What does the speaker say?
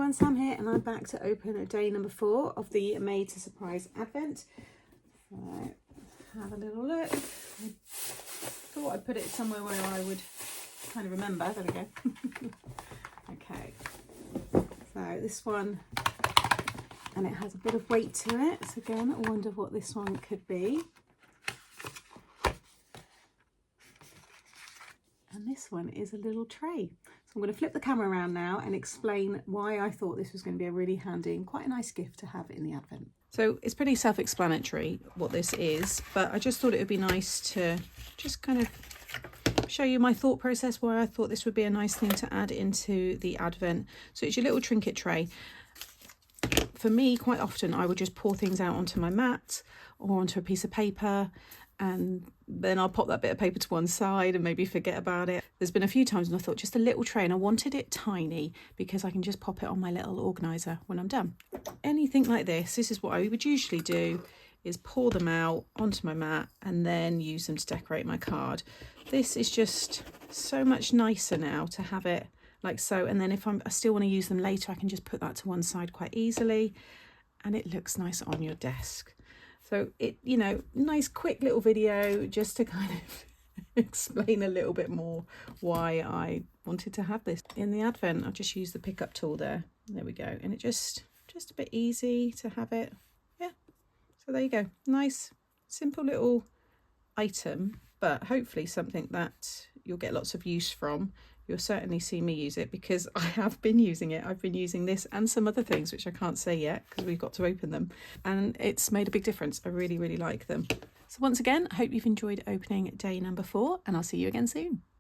everyone, Sam here, and I'm back to open day number 4 of the Made to Surprise Advent. So, have a little look. I thought I'd put it somewhere where I would kind of remember. There we go. Okay, so this one, and it has a bit of weight to it. So again, I wonder what this one could be. And this one is a little tray. So I'm going to flip the camera around now and explain why I thought this was going to be a really handy and quite a nice gift to have in the Advent. So it's pretty self-explanatory what this is, but I just thought it would be nice to just kind of show you my thought process why I thought this would be a nice thing to add into the Advent. So it's your little trinket tray. For me, quite often I would just pour things out onto my mat or onto a piece of paper, and then I'll pop that bit of paper to one side and maybe forget about it. There's been a few times when I thought just a little tray, and I wanted it tiny because I can just pop it on my little organiser when I'm done. Anything like this is what I would usually do, is pour them out onto my mat and then use them to decorate my card. This is just so much nicer now to have it like so, and then if I still want to use them later, I can just put that to one side quite easily, and it looks nice on your desk. So it, you know, nice quick little video just to kind of explain a little bit more why I wanted to have this in the Advent. I've just used the pickup tool there. There we go. And it just a bit easy to have it. Yeah. So there you go. Nice, simple little item, but hopefully something that you'll get lots of use from. You'll certainly see me use it because I have been using it. I've been using this and some other things which I can't say yet because we've got to open them, and it's made a big difference. I really, really like them. So once again, I hope you've enjoyed opening day number 4, and I'll see you again soon.